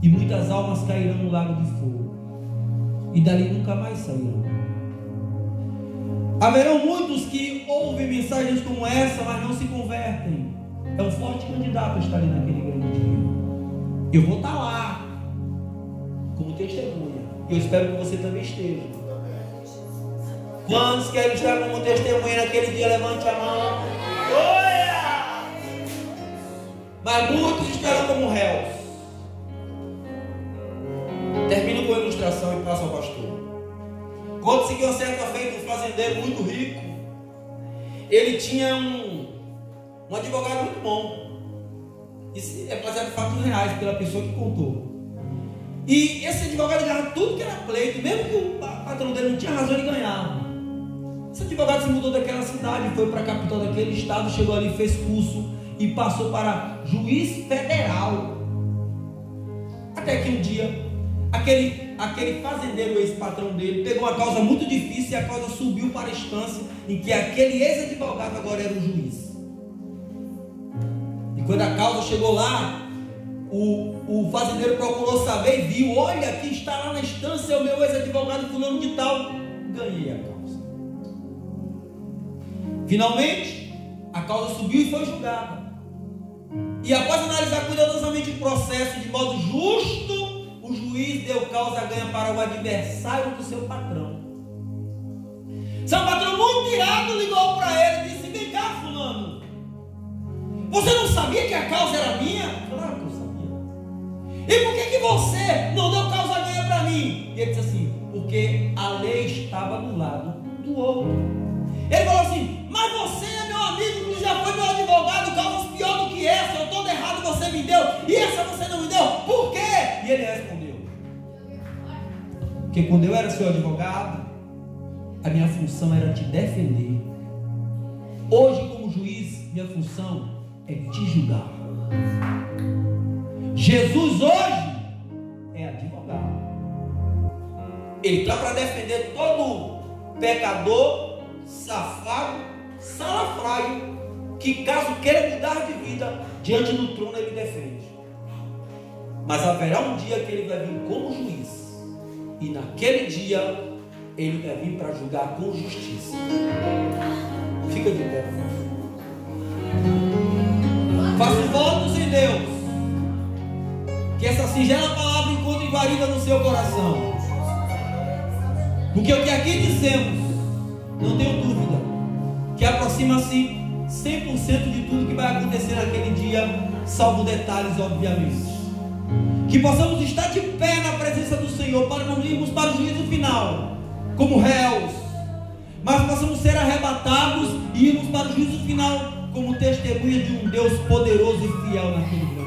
e muitas almas cairão no lago de fogo, e dali nunca mais sairão. Haverão muitos que ouvem mensagens como essa, mas não se convertem. É um forte candidato a estar ali naquele grande dia. Eu vou estar lá como testemunha. Eu espero que você também esteja. Quantos querem estar como testemunha naquele dia? Levante a mão. Olha! Mas muitos estarão como réus. Termino com a ilustração e passo ao pastor. Conta-se que uma certa feita, um fazendeiro muito rico, ele tinha um advogado muito bom. Isso é baseado em fatos reais, pela pessoa que contou. E esse advogado ganhava tudo que era pleito, mesmo que o patrão dele não tinha razão, ele ganhava. Esse advogado se mudou daquela cidade, foi para a capital daquele estado, chegou ali, fez curso e passou para juiz federal. Até que um dia, aquele fazendeiro, ex-patrão dele, pegou uma causa muito difícil e a causa subiu para a instância em que aquele ex-advogado agora era o juiz. E quando a causa chegou lá, o fazendeiro procurou saber e viu: olha, aqui está lá na instância o meu ex-advogado fulano de tal. Ganhei a causa. Finalmente, a causa subiu e foi julgada. E após analisar cuidadosamente o processo de modo justo, o juiz deu causa ganha para o adversário do seu patrão. Seu patrão, muito irado, ligou para ele e disse: vem cá, fulano, você não sabia que a causa era minha? Claro que eu sabia. E por que você não deu causa ganha para mim? E ele disse assim: porque a lei estava do lado do outro. Ele falou assim: mas você é meu amigo, que já foi meu advogado, causas pior do que essa, eu todo errado, você me deu, e essa você não me deu, por quê? E ele respondeu: porque quando eu era seu advogado, a minha função era te defender. Hoje, como juiz, minha função é te julgar. Jesus hoje é advogado. Ele está para defender todo pecador, safado, salafraio, que caso queira mudar de vida, diante do trono ele defende. Mas haverá um dia que ele vai vir como juiz, e naquele dia ele vai vir para julgar com justiça. Fica de pé. Faço votos em Deus que essa singela palavra encontre guarida no seu coração, porque o que aqui dissemos, não tenho dúvida que aproxima-se 100% de tudo que vai acontecer naquele dia, salvo detalhes, obviamente. Que possamos estar de pé na presença do Senhor, para não irmos para o juízo final como réus, mas possamos ser arrebatados e irmos para o juízo final como testemunha de um Deus poderoso e fiel naquele grande